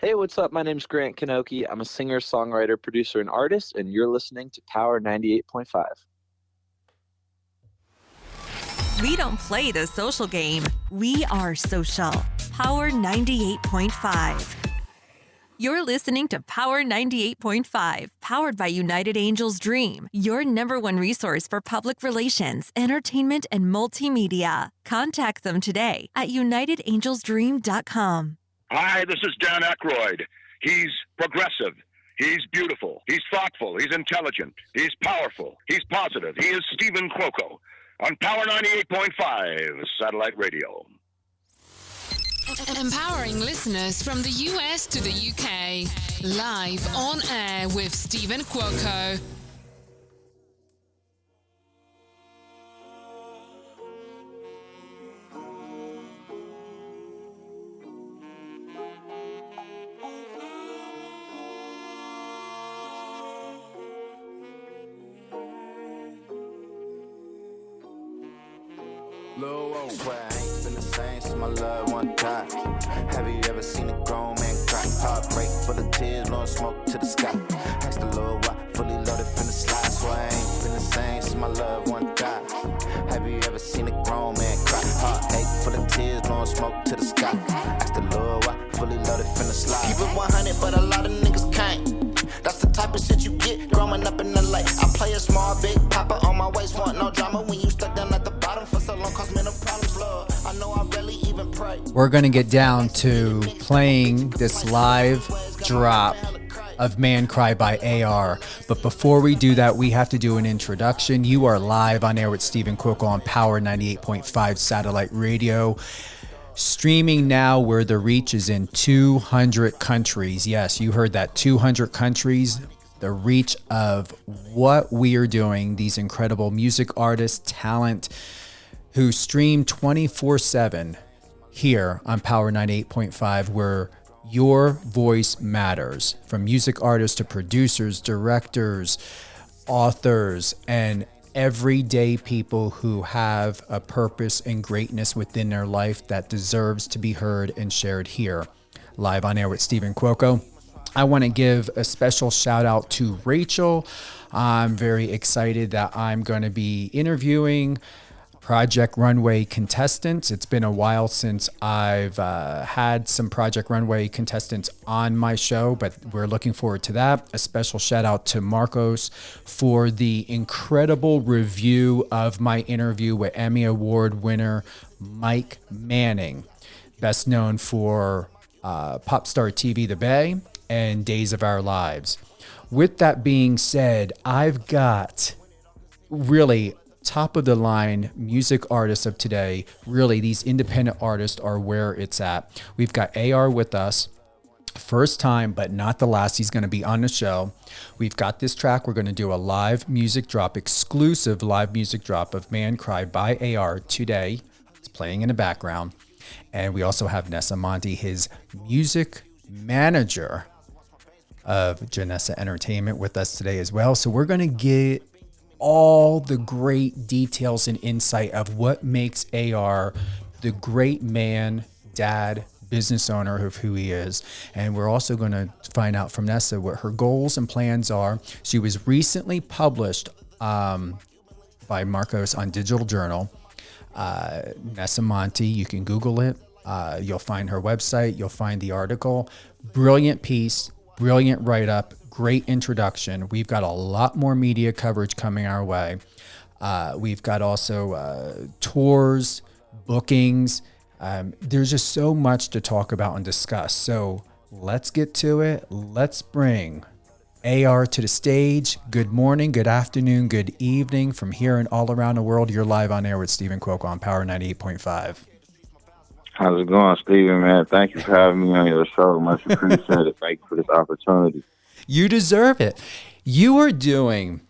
Hey, what's up? My name's Grant Kanoki. I'm a singer, songwriter, producer, and artist, and you're listening to Power 98.5. We don't play the social game. We are social. Power 98.5. You're listening to Power 98.5, powered by United Angels Dream, your number one resource for public relations, entertainment, and multimedia. Contact them today at unitedangelsdream.com. Hi, this is Dan Aykroyd. He's progressive. He's beautiful. He's thoughtful. He's intelligent. He's powerful. He's positive. He is Stephen Cuoco on Power 98.5 Satellite Radio. Empowering listeners from the US to the UK. Live on air with Stephen Cuoco. Lil' old boy, I ain't been the same since my loved one died. Have you ever seen a grown man cry? Heartbreak full of tears, blowing smoke to the sky. Asked the Lord why, fully loaded from the slide. So I ain't been the same since my loved one died. Have you ever seen a grown man cry? Heartache full of tears, blowing smoke to the sky. Asked the Lord why, fully loaded from the slide. Keep it 100, but a lot of niggas can't. That's the type of shit you get growing up in the lake. I play a small, big papa on my waist, want no drama when you stuck down at the bottom for so long, cause mental problems, Lord. I know I rarely even pray. We're going to get down to playing this live drop of Man Cry by AR. But before we do that, we have to do an introduction. You are live on air with Stephen Cuoco on Power 98.5 Satellite Radio. Streaming now where the reach is in 200 countries. Yes, you heard that, 200 countries. The reach of what we are doing, these incredible music artists, talent, who stream 24/7 here on Power 98.5, where your voice matters. From music artists to producers, directors, authors, and everyday people who have a purpose and greatness within their life that deserves to be heard and shared here. Live on air with Stephen Cuoco. I want to give a special shout out to Rachel. I'm very excited that I'm going to be interviewing Project Runway contestants. It's been a while since I've had some Project Runway contestants on my show, but we're looking forward to that. A special shout out to Marcos for the incredible review of my interview with Emmy Award winner Mike Manning, best known for Popstar TV The Bay and Days of Our Lives. With that being said, I've got really top of the line music artists of today. Really, these independent artists are where it's at. We've got AR with us. First time, but not the last. He's going to be on the show. We've got this track. We're going to do a live music drop, exclusive live music drop of Man Cry by AR today. It's playing in the background. And we also have Nessa Monty, his music manager of Janessa Entertainment, with us today as well. So we're going to get all the great details and insight of what makes AR the great man, dad, business owner of who he is. And we're also going to find out from Nessa what her goals and plans are. She was recently published by Marcos on Digital Journal. Nessa Monty, you can Google it. You'll find her website. You'll find the article. Brilliant piece, brilliant write-up. Great introduction. We've got a lot more media coverage coming our way. We've got also tours, bookings. There's just so much to talk about and discuss. So let's get to it. Let's bring AR to the stage. Good morning, good afternoon, good evening from here and all around the world. You're live on air with Stephen Cuoco on Power 98.5. How's it going, Stephen, man? Thank you for having me on your show. Much appreciated. Thank you for this opportunity. You deserve it. You are doing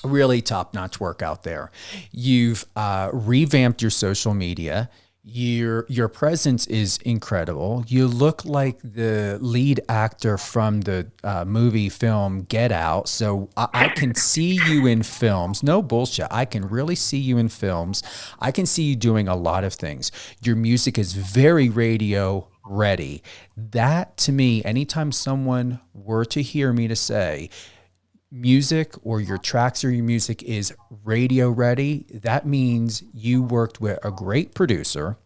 really top-notch work out there. You've revamped your social media. Your presence is incredible. You look like the lead actor from the movie film Get Out. So I can see you in films. No bullshit. I can really see you in films. I can see you doing a lot of things. Your music is very radio ready. That to me, anytime someone were to hear me to say music or your tracks or your music is radio ready, that means you worked with a great producer.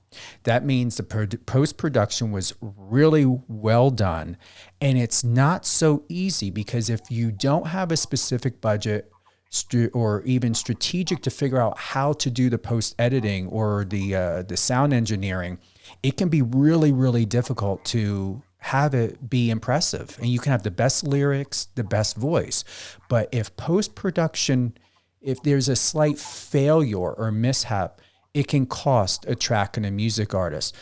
That means the post-production was really well done. And it's not so easy because if you don't have a specific budget or even strategic to figure out how to do the post-editing or the sound engineering, it can be really, really difficult to have it be impressive. And you can have the best lyrics, the best voice. But if post-production, if there's a slight failure or mishap, it can cost a track and a music artist.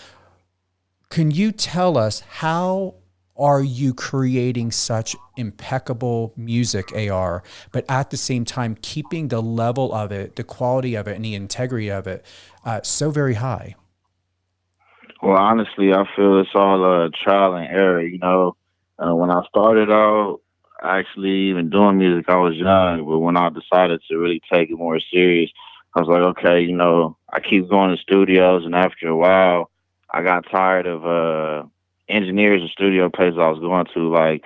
Can you tell us how are you creating such impeccable music, AR, but at the same time keeping the level of it, the quality of it, and the integrity of it so very high? Well, honestly, I feel it's all trial and error. When I started out, actually even doing music, I was young, but when I decided to really take it more serious, I was like, okay, I keep going to studios, and after a while, I got tired of engineers and studio places I was going to, like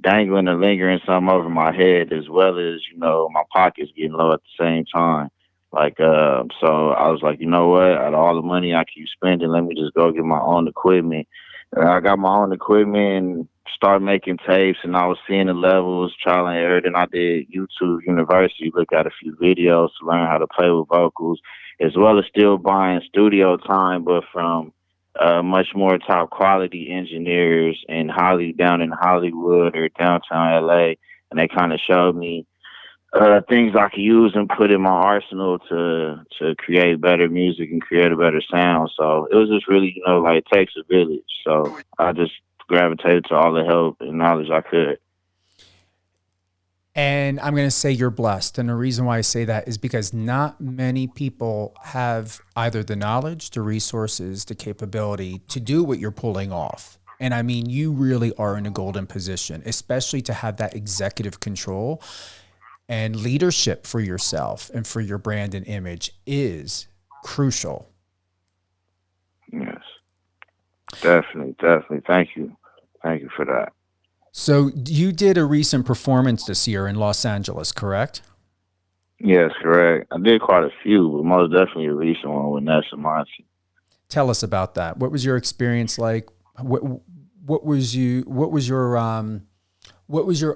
dangling and lingering something over my head, as well as my pockets getting low at the same time. So I was like, you know what? Out of all the money I keep spending, let me just go get my own equipment. And I got my own equipment and started making tapes, and I was seeing the levels, trial and error. Then I did YouTube University, look at a few videos to learn how to play with vocals, as well as still buying studio time, but from much more top quality engineers down in Hollywood or downtown LA. And they kind of showed me things I could use and put in my arsenal to create better music and create a better sound. So it was just really, like it takes a village. So I just gravitated to all the help and knowledge I could. And I'm going to say you're blessed. And the reason why I say that is because not many people have either the knowledge, the resources, the capability to do what you're pulling off. And I mean, you really are in a golden position, especially to have that executive control and leadership for yourself and for your brand and image is crucial. Yes, definitely. Thank you for that. So you did a recent performance this year in Los Angeles, correct? Yes, correct. I did quite a few, but most definitely a recent one with Nessa Monty. Tell us about that. What was your experience like? What was your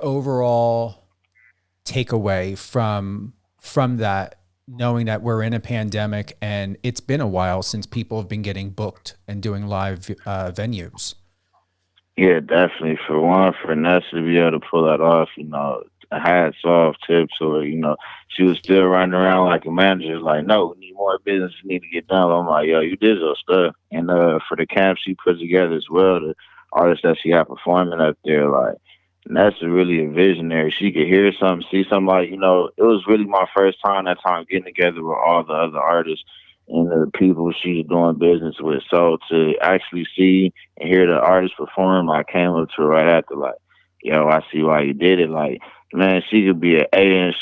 overall takeaway from that, knowing that we're in a pandemic and it's been a while since people have been getting booked and doing live venues? Yeah, definitely. For Nessa to be able to pull that off, hats off, tips, or she was still running around like a manager, like, no, we need more business, we need to get done. I'm like, yo, you did your stuff. And for the camp she put together as well, the artists that she had performing up there, like, and that's really a visionary. She could hear something, see something, like, it was really my first time getting together with all the other artists and the people she's doing business with. So to actually see and hear the artist perform, I came up to her right after, like, yo, I see why you did it. Like, man, she could be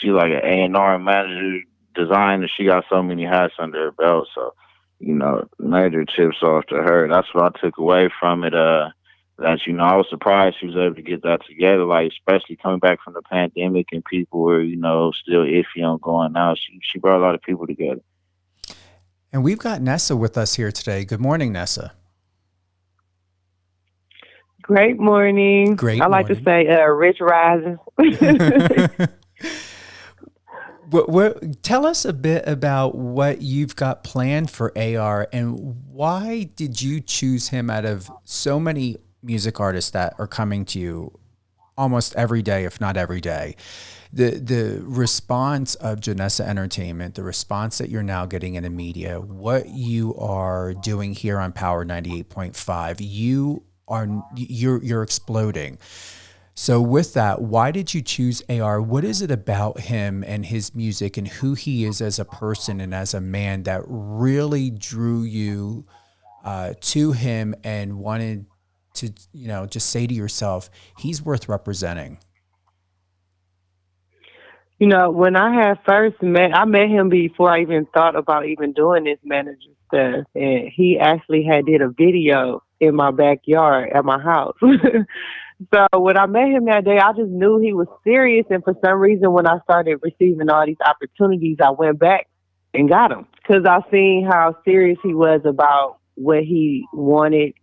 she like an A&R manager, designer. She got so many hats under her belt. So, major tips off to her. That's what I took away from it. That, I was surprised she was able to get that together, like, especially coming back from the pandemic and people were, still iffy on going out. She brought a lot of people together. And we've got Nessa with us here today. Good morning, Nessa. Great morning. Great I like morning. to say rich rising. Tell us a bit about what you've got planned for AR and why did you choose him out of so many music artists that are coming to you almost every day, if not every day? The response of Janessa Entertainment, the response that you're now getting in the media, what you are doing here on Power 98.5, you're exploding. So with that, why did you choose AR? What is it about him and his music and who he is as a person and as a man that really drew you to him and wanted to, just say to yourself, he's worth representing? When I had I met him before I even thought about even doing this manager stuff. And he actually did a video in my backyard at my house. So when I met him that day, I just knew he was serious. And for some reason, when I started receiving all these opportunities, I went back and got him because I seen how serious he was about what he wanted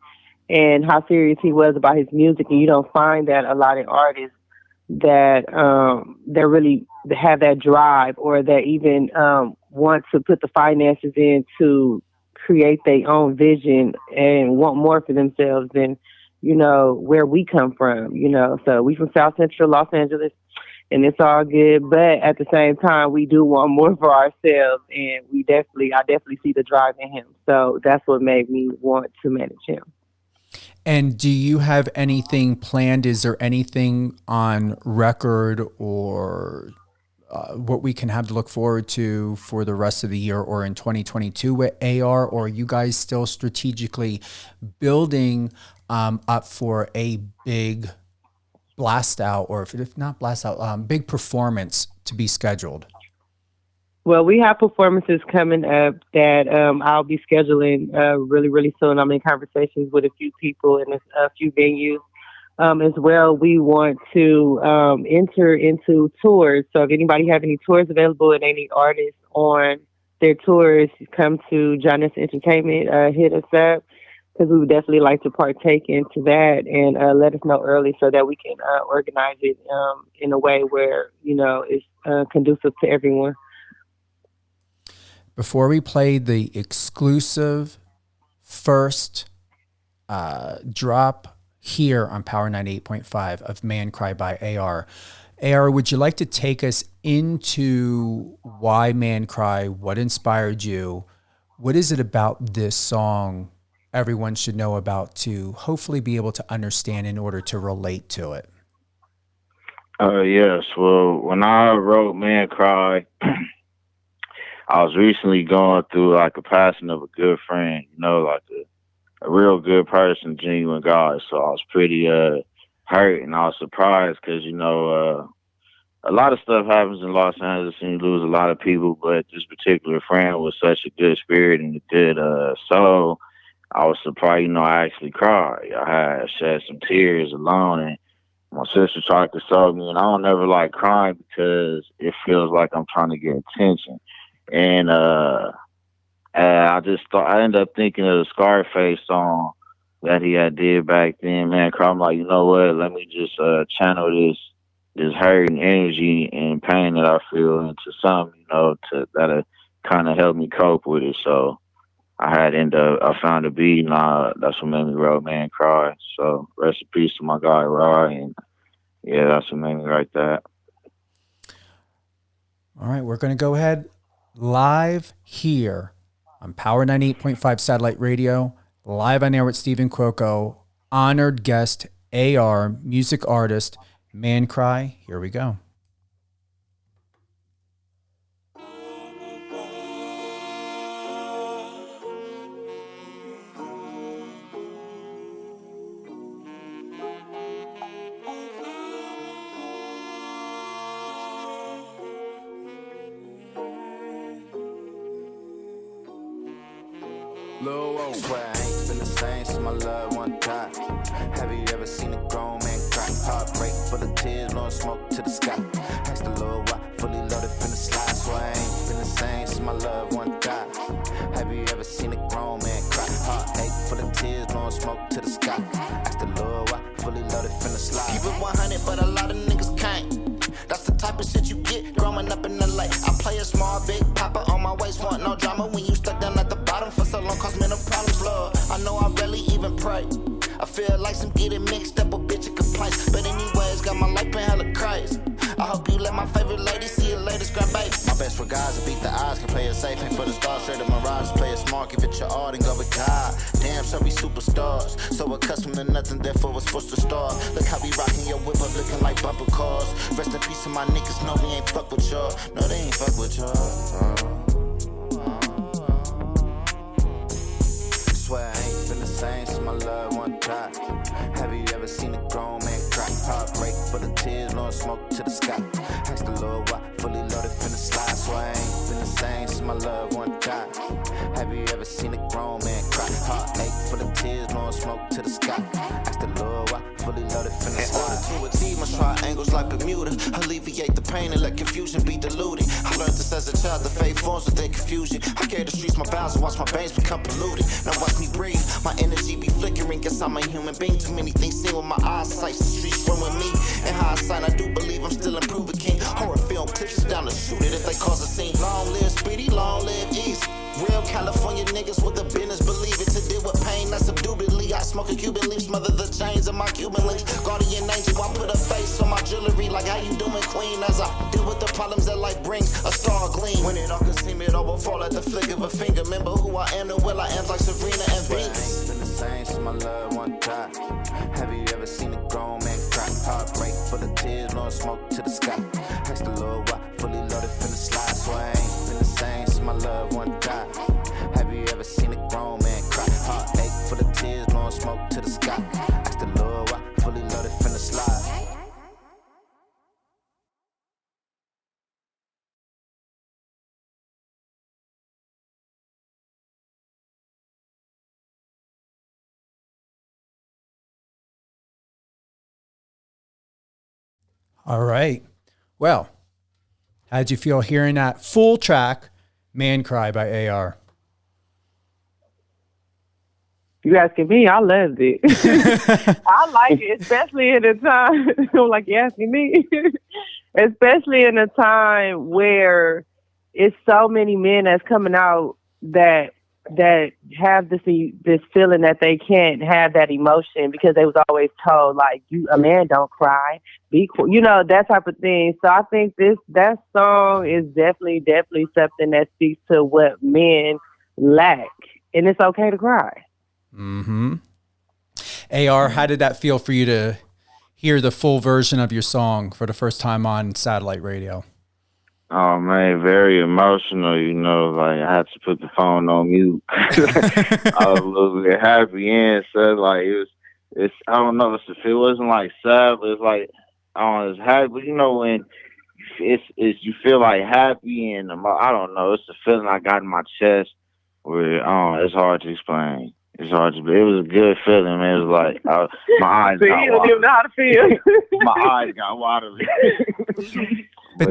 and how serious he was about his music. And you don't find that a lot of artists that really have that drive or that even want to put the finances in to create their own vision and want more for themselves than, where we come from, So we from South Central Los Angeles, and it's all good. But at the same time, we do want more for ourselves, and I definitely see the drive in him. So that's what made me want to manage him. And do you have anything planned? Is there anything on record or what we can have to look forward to for the rest of the year or in 2022 with AR? Or are you guys still strategically building up for a big blast out, or if not blast out, big performance to be scheduled? Well, we have performances coming up that I'll be scheduling really, really soon. I'm in conversations with a few people and a few venues as well. We want to enter into tours. So if anybody have any tours available and any artists on their tours, come to Jonas Entertainment, hit us up, because we would definitely like to partake into that and let us know early so that we can organize it in a way where, it's conducive to everyone. Before we play the exclusive first drop here on Power 98.5 of Man Cry by AR. AR, would you like to take us into why Man Cry? What inspired you? What is it about this song everyone should know about to hopefully be able to understand in order to relate to it? Yes. Well, when I wrote Man Cry, I was recently going through like a passing of a good friend, like a real good person, genuine guy. So I was pretty hurt, and I was surprised because, a lot of stuff happens in Los Angeles and you lose a lot of people, but this particular friend was such a good spirit and a good soul. I was surprised, I actually cried. I had shed some tears alone, and my sister tried to console me, and I don't ever like crying because it feels like I'm trying to get attention. And I ended up thinking of the Scarface song that he had did back then, Man Cry. I'm like, you know what? Let me just channel this hurt and energy and pain that I feel into something, that'll kind of help me cope with it. So I found a beat, and that's what made me write Man Cry. So rest in peace to my guy, Rye. And yeah, that's what made me write that. All right, we're going to go ahead live here on Power 98.5 Satellite Radio, live on air with Stephen Cuoco, honored guest AR, music artist, Man Cry. Here we go. Swear I ain't been the same since my loved one died. Have you ever seen a grown man cry? Heartbreak full of tears, blowing smoke to the sky. Asked the Lord why, fully loaded from the slide. Swear I ain't been the same since my loved one died. Have you ever seen a grown man cry? Heartache full of tears, blowing smoke to the sky. Asked the Lord why, fully loaded from the slide. Keep it 100, but a lot of niggas can't. That's the type of shit you get growing up in LA. I play a small, big papa on my waist, want no drama when you stuck down at the bottom for so long, cause mental problems, Lord. I know I rarely even pray. I feel like some getting mixed up, a bitch of complaints. But anyways, got my life been hella crazy. I hope you let my favorite lady see you later, scrap baby. My best regards, I beat the odds, can play it safe, ain't for the stars, straight up mirage, play it smart, give it your all, and go with God. Damn, so we superstars, so accustomed to nothing, therefore was forced to start. Look how we rocking your whip up, looking like bumper cars. Rest in peace to my niggas, know we ain't fuck with y'all. No, they ain't fuck with y'all. Swear I ain't been the same since my loved one died. Have you ever seen a grown man cry? Heartbreak full of tears, blowing smoke to the sky. Asked the Lord why, fully loaded from the slide. Swear I ain't been the same since my loved one died. Have you ever seen a grown man cry? Heartache full of tears, tears, blowing smoke to the sky. Ask the Lord why, fully loaded finna slide. In order to achieve my triangles like Bermuda, alleviate the pain and let confusion be diluted. I learned this as a child, the faith forms within confusion. I carry the streets, my vows, and watch my veins become polluted. Now watch me breathe, my energy be flickering. Guess I'm a human being, too many things seen with my eyesight. The streets run with me, in hindsight I do believe I'm still improving king. Horror film clips down to shoot it if they cause a scene. Long live Speedy, long live East. Real California niggas with the business, believe it. To deal with pain, that's subduedly. I smoke a Cuban leaf, smother the chains of my Cuban links. Guardian angel, I put a face on my jewelry. Like how you doing, queen? As I deal with the problems that life brings, a star gleam. When it all can seem, it all will fall at the flick of a finger. Remember who I am and will I am like Serena and Venus. Been the same since my loved one died. Have you ever seen a grown man cry? Heartbreak for the tears, blowing smoke to the sky. Ask the Lord why, fully loaded finna slide. So I ain't been the same since my loved one died. Have you ever seen a grown man cry? Heartache for the tears, blowing smoke to the sky. Ask the Lord why, fully loaded finna slide. All right. Well, how'd you feel hearing that full track, Man Cry by AR? You asking me? I loved it. I like it, especially in a time like you asking me, especially in a time where it's so many men that's coming out that have this feeling that they can't have that emotion because they was always told like a man don't cry, be cool, that type of thing. So I think that song is definitely something that speaks to what men lack, and it's okay to cry. Mm-hmm. AR, how did that feel for you to hear the full version of your song for the first time on satellite radio? Oh man, very emotional. Like I had to put the phone on mute. I was a little bit happy and sad. Like it's I don't know. It wasn't like sad, but it's like I don't know. It's happy. But when it's you feel like happy and I don't know. It's the feeling I got in my chest where it's hard to explain. It's hard to. It was a good feeling, man. It was like my eyes got watery. You don't even know how to feel. My eyes got watery. But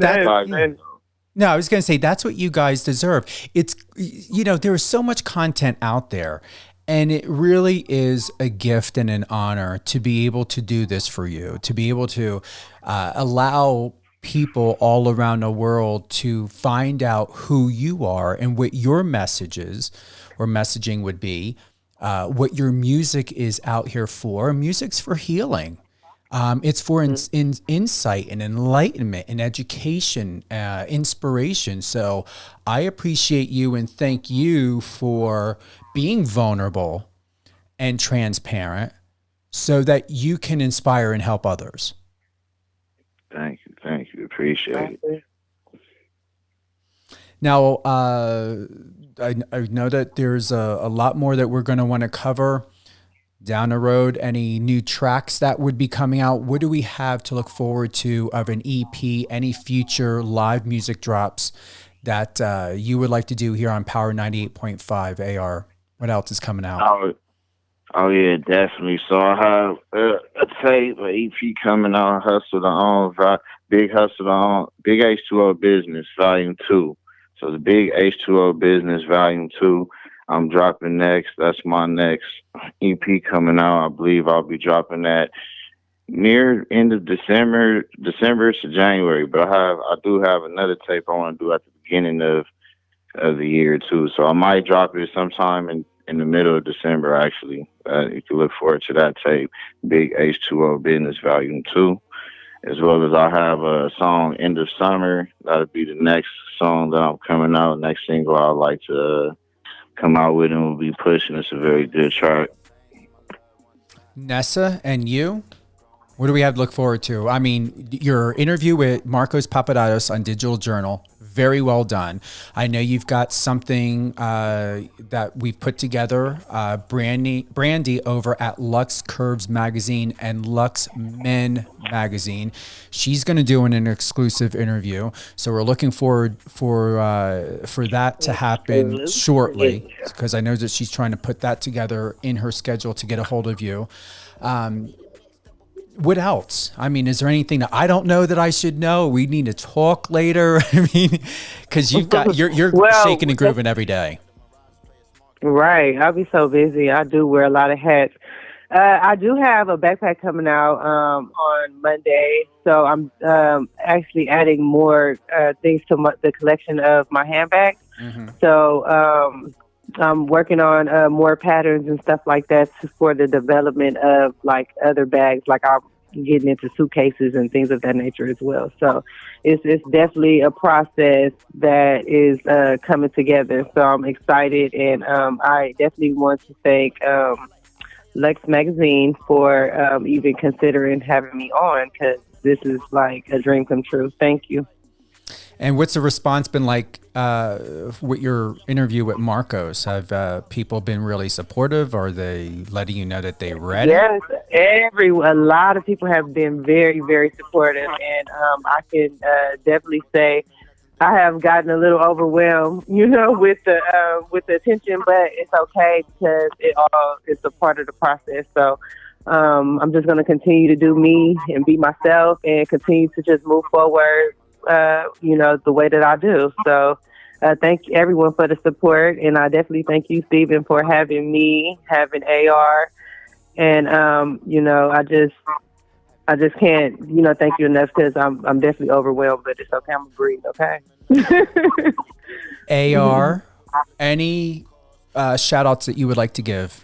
no, I was going to say that's what you guys deserve. It's there is so much content out there, and it really is a gift and an honor to be able to do this for you, to be able to allow people all around the world to find out who you are and what your messages or messaging would be. What your music is out here for. Music's for healing. It's for insight and enlightenment and education, inspiration. So I appreciate you and thank you for being vulnerable and transparent so that you can inspire and help others. Thank you. Appreciate it. Now, I know that there's a lot more that we're going to want to cover down the road. Any new tracks that would be coming out? What do we have to look forward to of an EP? Any future live music drops that you would like to do here on Power 98.5 AR? What else is coming out? Oh yeah, definitely. So I have a tape, an EP coming out, Hustle the Own, Big Hustle the Own, Big H2O Business, Volume 2. So the Big H2O Business Volume 2, I'm dropping next. That's my next EP coming out. I believe I'll be dropping that near end of December to January. But I do have another tape I want to do at the beginning of the year too. So I might drop it sometime in the middle of December actually. You can look forward to that tape, Big H2O Business Volume 2. As well as I have a song, End of Summer. That'll be the next song that I'm coming out, next single I'd like to come out with and we'll be pushing. It's a very good track. Nessa and you, what do we have to look forward to? I mean, your interview with Marcos Papadatos on Digital Journal, Very well done. I know you've got something that we've put together. Brandy over at Lux Curves Magazine and Lux Men Magazine. She's going to do an exclusive interview. So we're looking forward for that to happen shortly, because I know that she's trying to put that together in her schedule to get a hold of you. What else? I mean, is there anything that I don't know that I should know? We need to talk later. I mean, because you're shaking and grooving every day. Right. I'll be so busy. I do wear a lot of hats. I do have a backpack coming out on Monday, so I'm actually adding more things to the collection of my handbags. Mm-hmm. So I'm working on more patterns and stuff like that for the development of like other bags. Like I'm getting into suitcases and things of that nature as well. So it's definitely a process that is coming together. So I'm excited, and I definitely want to thank Lux Magazine for even considering having me on, because this is like a dream come true. Thank you. And what's the response been like with your interview with Marcos? Have people been really supportive? Are they letting you know that they read it? Yes, a lot of people have been very, very supportive, and I can definitely say I have gotten a little overwhelmed, with the attention, but it's okay because it's a part of the process. So I'm just going to continue to do me and be myself and continue to just move forward, the way that I do. So thank everyone for the support, and I definitely thank you, Stephen, for having me, having AR, and I just can't, thank you enough, because I'm definitely overwhelmed, but it's okay. I'm gonna breathe, okay? AR, any shout outs that you would like to give?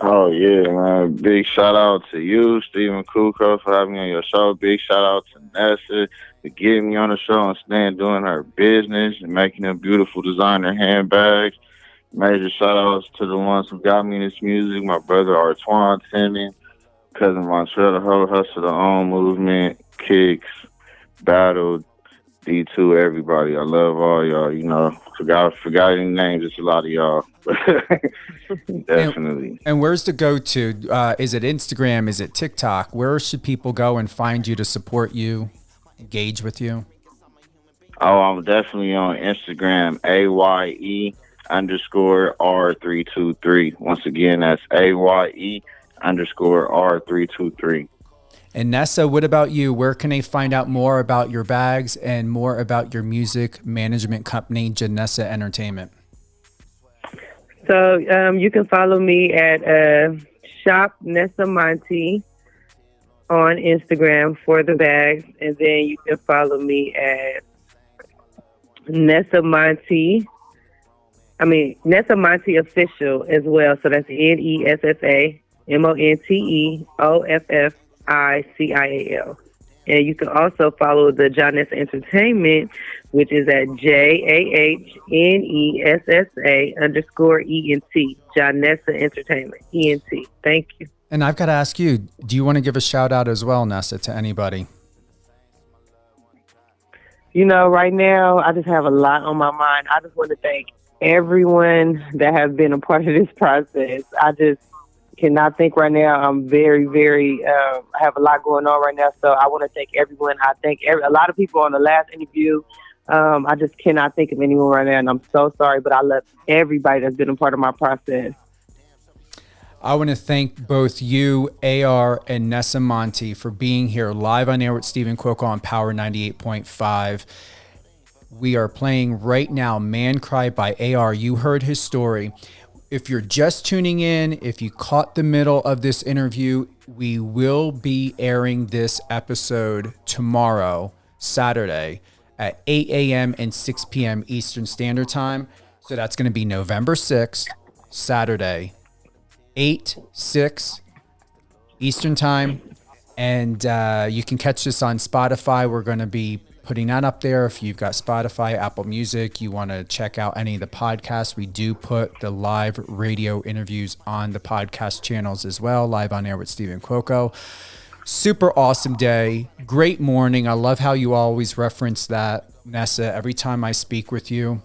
Oh, yeah, man. Big shout out to you, Stephen Kuko, for having me on your show. Big shout out to Nessa for getting me on the show and staying doing her business and making them beautiful designer handbags. Major shout outs to the ones who got me in this music, my brother Artoine Tennant, cousin Montreal, the whole Hustle the Own Movement, Kicks, Battle, D2, everybody. I love all y'all, forgot any names, it's a lot of y'all. Definitely. And where's the go-to? Is it Instagram? Is it TikTok? Where should people go and find you to support you, engage with you? Oh, I'm definitely on Instagram, AYE_R323. Once again, that's AYE_R323. And Nessa, what about you? Where can they find out more about your bags and more about your music management company, Janessa Entertainment? So you can follow me at Shop Nessa Monty on Instagram for the bags, and then you can follow me at Nessa Monty Official as well. So that's NESSAMONTEOFFICIAL. And you can also follow the Janessa Entertainment, which is at JAHNESSA_ENT. Janessa Entertainment, ENT. Thank you. And I've got to ask you, do you want to give a shout out as well, Nessa, to anybody? Right now, I just have a lot on my mind. I just want to thank everyone that has been a part of this process. I just cannot think right now. I'm very, very, I have a lot going on right now. So I want to thank everyone. I thank a lot of people on the last interview. I just cannot think of anyone right now, and I'm so sorry, but I love everybody that's been a part of my process. I want to thank both you, AR, and Nessa Monty for being here live on air with Stephen Cuoco on Power 98.5. We are playing right now Man Cry by AR. You heard his story. If you're just tuning in, if you caught the middle of this interview, we will be airing this episode tomorrow, Saturday, at 8 a.m. and 6 p.m. Eastern Standard Time. So that's going to be November 6th, Saturday, 8/6 Eastern Time. And you can catch this on Spotify. We're going to be putting that up there. If you've got Spotify, Apple Music, you want to check out any of the podcasts, we do put the live radio interviews on the podcast channels as well, live on air with Stephen Cuoco. Super awesome day. Great morning. I love how you always reference that, Nessa, every time I speak with you.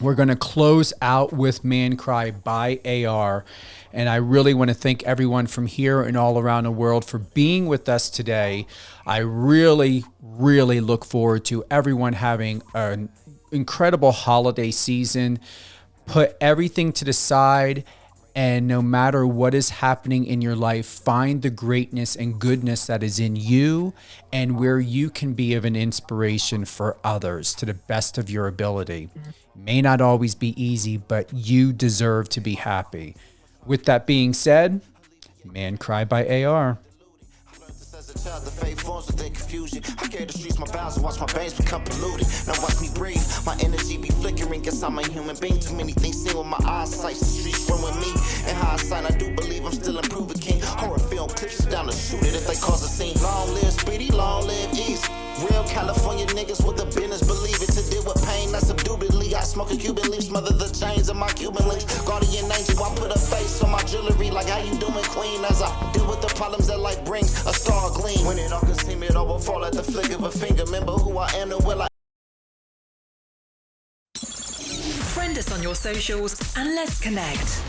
We're going to close out with Man Cry by AR. And I really want to thank everyone from here and all around the world for being with us today. I really, really look forward to everyone having an incredible holiday season. Put everything to the side, and no matter what is happening in your life, find the greatness and goodness that is in you and where you can be of an inspiration for others to the best of your ability. May not always be easy, but you deserve to be happy. With that being said, Man Cry by AR. The fake forms within confusion. I carry the streets, my vows, and watch my veins become polluted. Now watch me breathe, my energy be flickering. Guess I'm a human being. Too many things seen with my eyesight. The streets run with me. In hindsight, I do believe I'm still improving king. Horror film clips down to shoot it if they cause a scene. Long live Speedy, long live East. Real California niggas with the business, believe it. To deal with pain, that's subduedly. I smoke a Cuban leaf, smother the chains of my Cuban links. Guardian angel, I put a face on my jewelry. Like how you doing, queen? As I deal with the problems that life brings, a star gleam. When it all can seem, it all will fall at the flick of a finger. Remember who I am and will I. Friend us on your socials and let's connect.